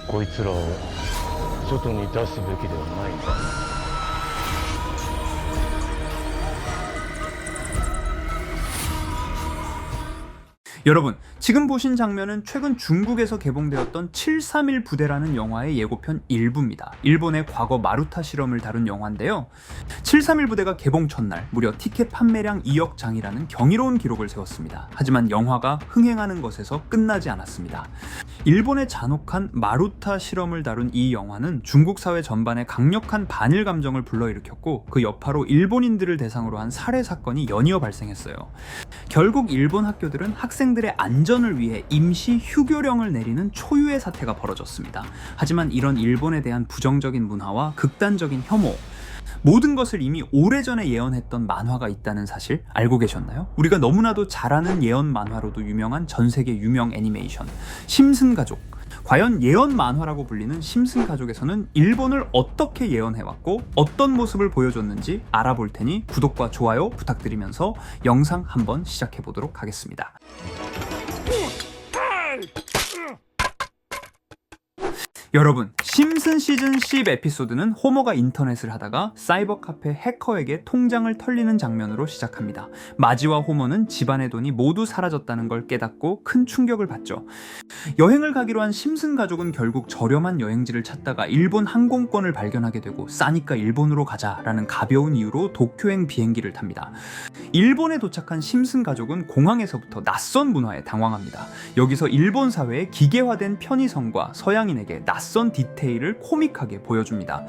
こいつらを外に出すべきではないか。 여러분, 지금 보신 장면은 최근 중국에서 개봉되었던 731 부대라는 영화의 예고편 일부입니다. 일본의 과거 마루타 실험을 다룬 영화인데요. 731 부대가 개봉 첫날 무려 티켓 판매량 2억 장이라는 경이로운 기록을 세웠습니다. 하지만 영화가 흥행하는 것에서 끝나지 않았습니다. 일본의 잔혹한 마루타 실험을 다룬 이 영화는 중국 사회 전반에 강력한 반일 감정을 불러일으켰고 그 여파로 일본인들을 대상으로 한 살해 사건이 연이어 발생했어요. 결국 일본 학교들은 학생들의 안전을 위해 임시 휴교령을 내리는 초유의 사태가 벌어졌습니다. 하지만 이런 일본에 대한 부정적인 문화와 극단적인 혐오, 모든 것을 이미 오래전에 예언했던 만화가 있다는 사실 알고 계셨나요? 우리가 너무나도 잘 아는 예언 만화로도 유명한 전세계 유명 애니메이션 심슨 가족. 과연 예언 만화라고 불리는 심슨 가족에서는 일본을 어떻게 예언해왔고 어떤 모습을 보여줬는지 알아볼 테니 구독과 좋아요 부탁드리면서 영상 한번 시작해 보도록 하겠습니다. 여러분, 심슨 시즌 10 에피소드는 호머가 인터넷을 하다가 사이버 카페 해커에게 통장을 털리는 장면으로 시작합니다. 마지와 호머는 집안의 돈이 모두 사라졌다는 걸 깨닫고 큰 충격을 받죠. 여행을 가기로 한 심슨 가족은 결국 저렴한 여행지를 찾다가 일본 항공권을 발견하게 되고 싸니까 일본으로 가자라는 가벼운 이유로 도쿄행 비행기를 탑니다. 일본에 도착한 심슨 가족은 공항에서부터 낯선 문화에 당황합니다. 여기서 일본 사회의 기계화된 편의성과 서양인에게 낯선 디테일을 코믹하게 보여줍니다.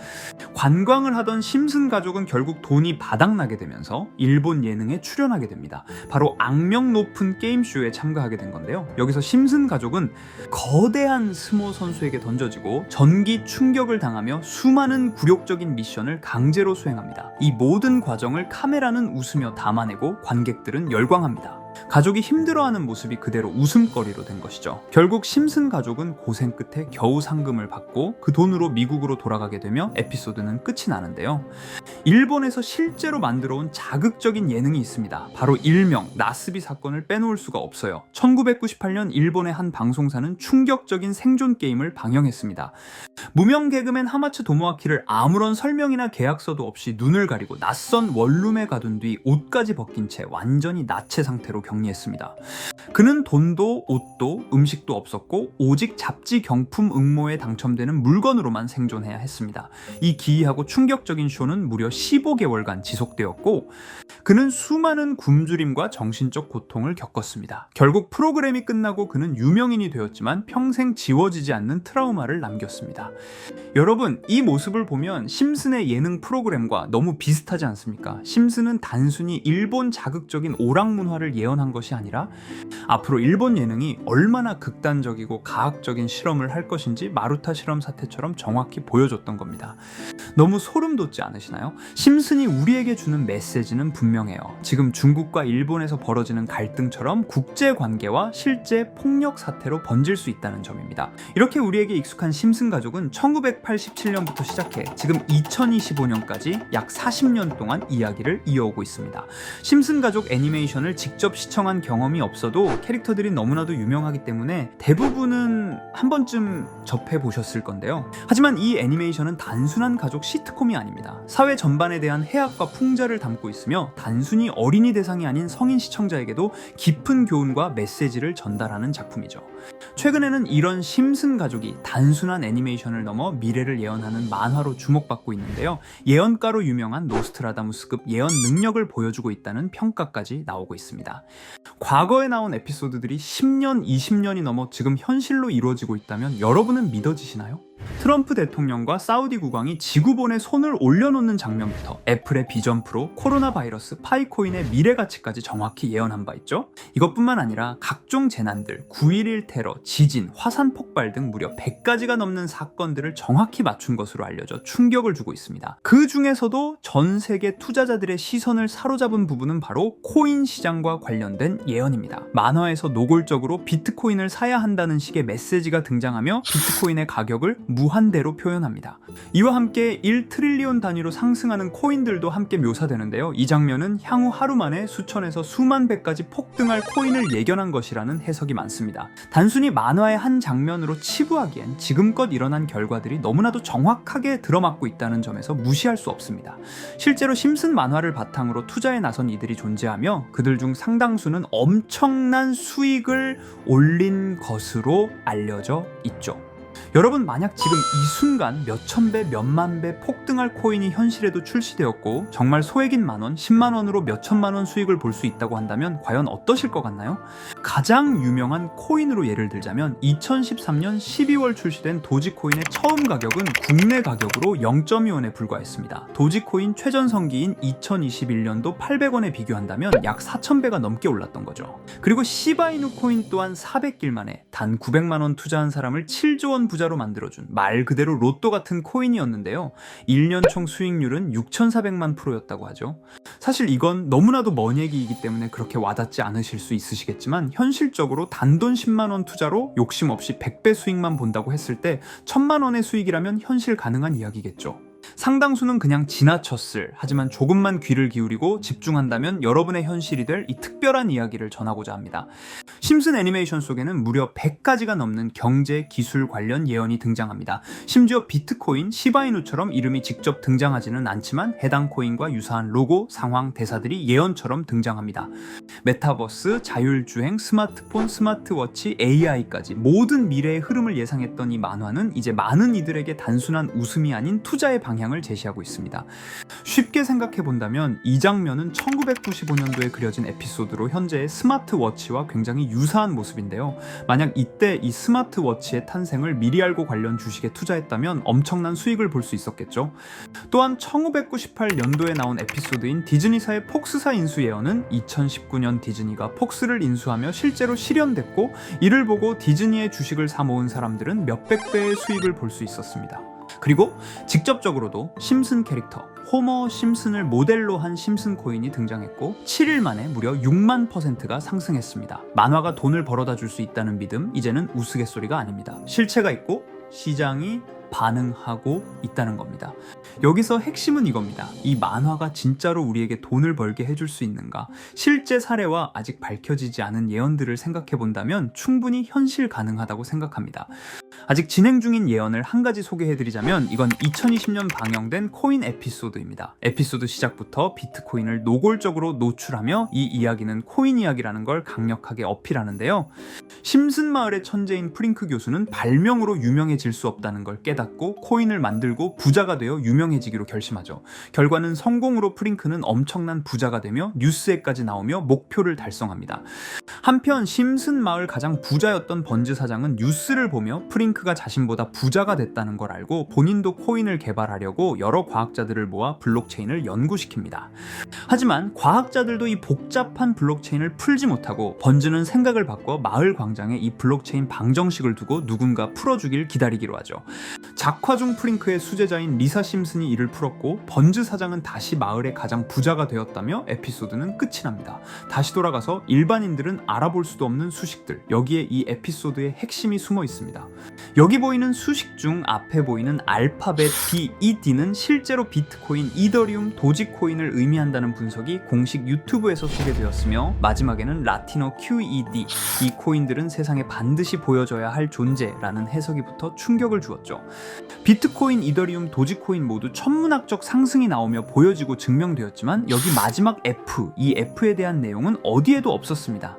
관광을 하던 심슨 가족은 결국 돈이 바닥나게 되면서 일본 예능에 출연하게 됩니다. 바로 악명 높은 게임쇼에 참가하게 된 건데요. 여기서 심슨 가족은 거대한 스모 선수에게 던져지고 전기 충격을 당하며 수많은 굴욕적인 미션을 강제로 수행합니다. 이 모든 과정을 카메라는 웃으며 담아내고 관객들은 열광합니다. 가족이 힘들어하는 모습이 그대로 웃음거리로 된 것이죠. 결국 심슨 가족은 고생 끝에 겨우 상금을 받고 그 돈으로 미국으로 돌아가게 되며 에피소드는 끝이 나는데요. 일본에서 실제로 만들어온 자극적인 예능이 있습니다. 바로 일명 나스비 사건을 빼놓을 수가 없어요. 1998년 일본의 한 방송사는 충격적인 생존 게임을 방영했습니다. 무명 개그맨 하마츠 도모아키를 아무런 설명이나 계약서도 없이 눈을 가리고 낯선 원룸에 가둔 뒤 옷까지 벗긴 채 완전히 나체 상태로 격리했습니다. 그는 돈도 옷도 음식도 없었고 오직 잡지 경품 응모에 당첨되는 물건으로만 생존해야 했습니다. 이 기이하고 충격적인 쇼는 무려 15개월간 지속되었고 그는 수많은 굶주림과 정신적 고통을 겪었습니다. 결국 프로그램이 끝나고 그는 유명인이 되었지만 평생 지워지지 않는 트라우마를 남겼습니다. 여러분, 이 모습을 보면 심슨의 예능 프로그램과 너무 비슷하지 않습니까? 심슨은 단순히 일본 자극적인 오락 문화를 예언한 것이 아니라 앞으로 일본 예능이 얼마나 극단적이고 가학적인 실험을 할 것인지 마루타 실험 사태처럼 정확히 보여줬던 겁니다. 너무 소름 돋지 않으시나요? 심슨이 우리에게 주는 메시지는 분명해요. 지금 중국과 일본에서 벌어지는 갈등처럼 국제관계와 실제 폭력 사태로 번질 수 있다는 점입니다. 이렇게 우리에게 익숙한 심슨 가족은 1987년부터 시작해 지금 2025년까지 약 40년 동안 이야기를 이어오고 있습니다. 심슨 가족 애니메이션을 직접 시청한 경험이 없어도 캐릭터들이 너무나도 유명하기 때문에 대부분은 한 번쯤 접해보셨을 건데요. 하지만 이 애니메이션은 단순한 가족 시트콤이 아닙니다. 사회 전반에 대한 해악과 풍자를 담고 있으며 단순히 어린이 대상이 아닌 성인 시청자에게도 깊은 교훈과 메시지를 전달하는 작품이죠. 최근에는 이런 심슨 가족이 단순한 애니메이션을 넘어 미래를 예언하는 만화로 주목받고 있는데요. 예언가로 유명한 노스트라다무스급 예언 능력을 보여주고 있다는 평가까지 나오고 있습니다. 과거에 나온 에피소드들이 10년, 20년이 넘어 지금 현실로 이루어지고 있다면 여러분은 믿어지시나요? 트럼프 대통령과 사우디 국왕이 지구본에 손을 올려놓는 장면부터 애플의 비전 프로, 코로나 바이러스, 파이코인의 미래 가치까지 정확히 예언한 바 있죠. 이것뿐만 아니라 각종 재난들, 9.11 테러, 지진, 화산 폭발 등 무려 100가지가 넘는 사건들을 정확히 맞춘 것으로 알려져 충격을 주고 있습니다. 그 중에서도 전 세계 투자자들의 시선을 사로잡은 부분은 바로 코인 시장과 관련된 예언입니다. 만화에서 노골적으로 비트코인을 사야 한다는 식의 메시지가 등장하며 비트코인의 가격을 무한대로 표현합니다. 이와 함께 1트릴리온 단위로 상승하는 코인들도 함께 묘사되는데요. 이 장면은 향후 하루 만에 수천에서 수만 배까지 폭등할 코인을 예견한 것이라는 해석이 많습니다. 단순히 만화의 한 장면으로 치부하기엔 지금껏 일어난 결과들이 너무나도 정확하게 들어맞고 있다는 점에서 무시할 수 없습니다. 실제로 심슨 만화를 바탕으로 투자에 나선 이들이 존재하며 그들 중 상당수는 엄청난 수익을 올린 것으로 알려져 있죠. 여러분, 만약 지금 이 순간 몇천 배, 몇만 배 폭등할 코인이 현실에도 출시되었고 정말 소액인 만원, 10만 원으로 몇천만 원 수익을 볼 수 있다고 한다면 과연 어떠실 것 같나요? 가장 유명한 코인으로 예를 들자면 2013년 12월 출시된 도지코인의 처음 가격은 국내 가격으로 0.2원에 불과했습니다. 도지코인 최전성기인 2021년도 800원에 비교한다면 약 4,000배가 넘게 올랐던 거죠. 그리고 시바이누 코인 또한 400길 만에 단 900만 원 투자한 사람을 7조 원 부자로 만들어준 말 그대로 로또 같은 코인이었는데요. 1년 총 수익률은 6,400만 %였다고 하죠. 사실 이건 너무나도 먼 얘기이기 때문에 그렇게 와닿지 않으실 수 있으시겠지만 현실적으로 단돈 10만 원 투자로 욕심 없이 100배 수익만 본다고 했을 때 1,000만 원의 수익이라면 현실 가능한 이야기겠죠. 상당수는 그냥 지나쳤을, 하지만 조금만 귀를 기울이고 집중한다면 여러분의 현실이 될 이 특별한 이야기를 전하고자 합니다. 심슨 애니메이션 속에는 무려 100가지가 넘는 경제, 기술 관련 예언이 등장합니다. 심지어 비트코인, 시바이누처럼 이름이 직접 등장하지는 않지만 해당 코인과 유사한 로고, 상황, 대사들이 예언처럼 등장합니다. 메타버스, 자율주행, 스마트폰, 스마트워치, AI까지 모든 미래의 흐름을 예상했던 이 만화는 이제 많은 이들에게 단순한 웃음이 아닌 투자의 방향을 제시하고 있습니다. 쉽게 생각해본다면 이 장면은 1995년도에 그려진 에피소드로 현재의 스마트워치와 굉장히 유사한 모습인데요. 만약 이때 이 스마트워치의 탄생을 미리 알고 관련 주식에 투자했다면 엄청난 수익을 볼 수 있었겠죠. 또한 1998년도에 나온 에피소드인 디즈니사의 폭스사 인수 예언은 2019년 디즈니가 폭스를 인수하며 실제로 실현됐고, 이를 보고 디즈니의 주식을 사 모은 사람들은 몇백 배의 수익을 볼 수 있었습니다. 그리고 직접적으로도 심슨 캐릭터 호머 심슨을 모델로 한 심슨 코인이 등장했고 7일 만에 무려 6만 %가 상승했습니다. 만화가 돈을 벌어다 줄 수 있다는 믿음, 이제는 우스갯소리가 아닙니다. 실체가 있고 시장이 반응하고 있다는 겁니다. 여기서 핵심은 이겁니다. 이 만화가 진짜로 우리에게 돈을 벌게 해줄 수 있는가? 실제 사례와 아직 밝혀지지 않은 예언들을 생각해 본다면 충분히 현실 가능하다고 생각합니다. 아직 진행 중인 예언을 한 가지 소개해드리자면 이건 2020년 방영된 코인 에피소드입니다. 에피소드 시작부터 비트코인을 노골적으로 노출하며 이 이야기는 코인 이야기라는 걸 강력하게 어필하는데요. 심슨 마을의 천재인 프링크 교수는 발명으로 유명해질 수 없다는 걸 깨닫고 코인을 만들고 부자가 되어 유명해지기로 결심하죠. 결과는 성공으로 프링크는 엄청난 부자가 되며 뉴스에까지 나오며 목표를 달성합니다. 한편 심슨 마을 가장 부자였던 번즈 사장은 뉴스를 보며 프링크가 자신보다 부자가 됐다는 걸 알고 본인도 코인을 개발하려고 여러 과학자들을 모아 블록체인을 연구시킵니다. 하지만 과학자들도 이 복잡한 블록체인을 풀지 못하고 번즈는 생각을 바꿔 마을 광장에 이 블록체인 방정식을 두고 누군가 풀어주길 기다리기로 하죠. 작화 중 프링크의 수제자인 리사 심슨이 이를 풀었고 번즈 사장은 다시 마을의 가장 부자가 되었다며 에피소드는 끝이 납니다. 다시 돌아가서 일반인들은 알아볼 수도 없는 수식들, 여기에 이 에피소드의 핵심이 숨어 있습니다. 여기 보이는 수식 중 앞에 보이는 알파벳 B, E, D는 실제로 비트코인, 이더리움, 도지코인을 의미한다는 분석이 공식 유튜브에서 소개되었으며 마지막에는 라틴어 QED, 이 코인들은 세상에 반드시 보여줘야 할 존재라는 해석이 붙어 충격을 주었죠. 비트코인, 이더리움, 도지코인 모두 천문학적 상승이 나오며 보여지고 증명되었지만 여기 마지막 F, 이 F에 대한 내용은 어디에도 없었습니다.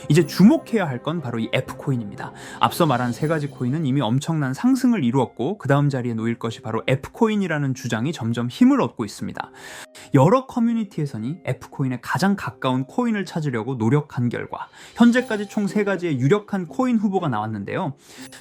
이제 주목해야 할 건 바로 이 F코인입니다. 앞서 말한 세 가지 코인은 이미 엄청난 상승을 이루었고 그 다음 자리에 놓일 것이 바로 F코인이라는 주장이 점점 힘을 얻고 있습니다. 여러 커뮤니티에서는 F코인에 가장 가까운 코인을 찾으려고 노력한 결과 현재까지 총 3가지의 유력한 코인 후보가 나왔는데요.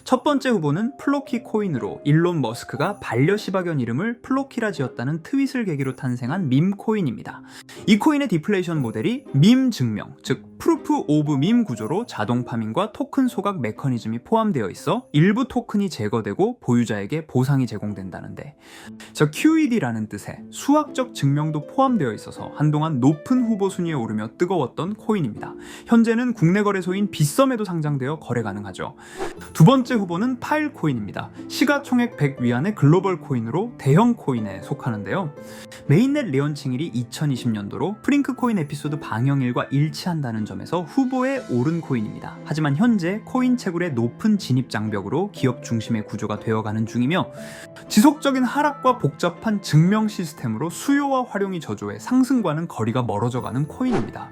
첫 번째 후보는 플로키 코인으로 일론 머스크가 반려시바견 이름을 플로키라 지었다는 트윗을 계기로 탄생한 밈 코인입니다. 이 코인의 디플레이션 모델이 밈 증명, 즉 프루프 오브 밈 구조로 자동 파밍과 토큰 소각 메커니즘이 포함되어 있어 일부 토큰이 제거되고 보유자에게 보상이 제공된다는데, 저 QED라는 뜻의 수학적 증명도 포함되어 있어서 한동안 높은 후보 순위에 오르며 뜨거웠던 코인입니다. 현재는 국내 거래소인 빗썸에도 상장되어 거래 가능하죠. 두 번째 후보는 파일코인입니다. 시가총액 100 위안의 글로벌 코인으로 대형 코인에 속하는데요. 메인넷 레언칭일이 2020년도로 프링크 코인 에피소드 방영일과 일치한다는 점에서 후보에 오른 코인입니다. 하지만 현재 코인 채굴의 높은 진입 장벽으로 기업 중심의 구조가 되어가는 중이며, 지속적인 하락과 복잡한 증명 시스템으로 수요와 활용이 저조해 상승과는 거리가 멀어져가는 코인입니다.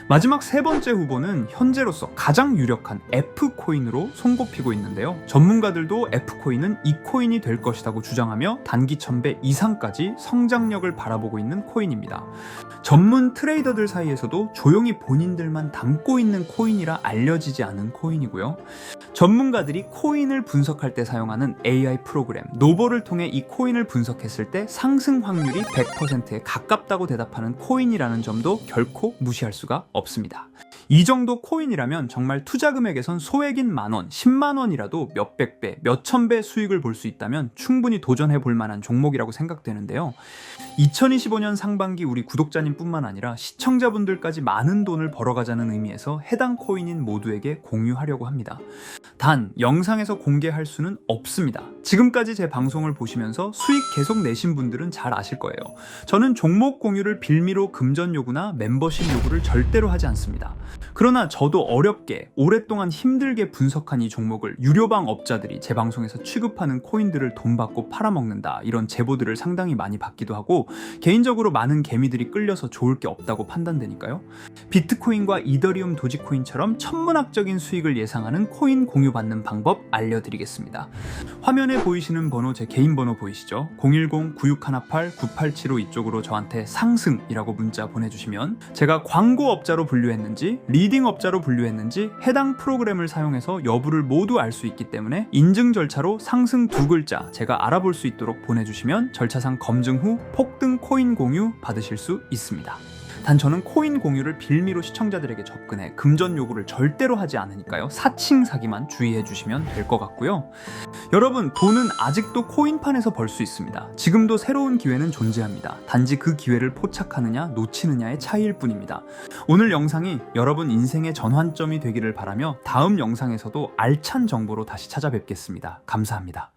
마지막 세 번째 후보는 현재로서 가장 유력한 F코인으로 손꼽히고 있는데요. 전문가들도 F코인은 이 코인이 될 것이라고 주장하며 단기 1000배 이상까지 성장력을 바라보고 있는 코인입니다. 전문 트레이더들 사이에서도 조용히 본인들만 담고 있는 코인이라 알려지지 않은 코인이고요. 전문가들이 코인을 분석할 때 사용하는 AI 프로그램 노보를 통해 이 코인을 분석했을 때 상승 확률이 100%에 가깝다고 대답하는 코인이라는 점도 결코 무시할 수가 없습니다. 이 정도 코인이라면 정말 투자 금액에선 소액인 만원, 10만원이라도 몇백 배, 몇천 배 수익을 볼 수 있다면 충분히 도전해 볼 만한 종목이라고 생각되는데요. 2025년 상반기 우리 구독자님 뿐만 아니라 시청자분들까지 많은 돈을 벌어가자는 의미에서 해당 코인인 모두에게 공유하려고 합니다. 단, 영상에서 공개할 수는 없습니다. 지금까지 제 방송을 보시면서 수익 계속 내신 분들은 잘 아실 거예요. 저는 종목 공유를 빌미로 금전 요구나 멤버십 요구를 절대로 하지 않습니다. 그러나 저도 어렵게 오랫동안 힘들게 분석한 이 종목을 유료방 업자들이 제 방송에서 취급하는 코인들을 돈 받고 팔아먹는다, 이런 제보들을 상당히 많이 받기도 하고 개인적으로 많은 개미들이 끌려서 좋을 게 없다고 판단되니까요. 비트코인과 이더리움 도지코인처럼 천문학적인 수익을 예상하는 코인 공유받는 방법 알려드리겠습니다. 화면에 보이시는 번호 제 개인 번호 보이시죠? 010-9618-9875 이쪽으로 저한테 상승이라고 문자 보내주시면 제가 광고업자로 분류했는지 리딩업자로 분류했는지 해당 프로그램을 사용해서 여부를 모두 알 수 있기 때문에 인증 절차로 상승 2글자 제가 알아볼 수 있도록 보내주시면 절차상 검증 후 폭등 코인 공유 받으실 수 있습니다. 단 저는 코인 공유를 빌미로 시청자들에게 접근해 금전 요구를 절대로 하지 않으니까요. 사칭 사기만 주의해 주시면 될 것 같고요. 여러분, 돈은 아직도 코인판에서 벌 수 있습니다. 지금도 새로운 기회는 존재합니다. 단지 그 기회를 포착하느냐 놓치느냐의 차이일 뿐입니다. 오늘 영상이 여러분 인생의 전환점이 되기를 바라며 다음 영상에서도 알찬 정보로 다시 찾아뵙겠습니다. 감사합니다.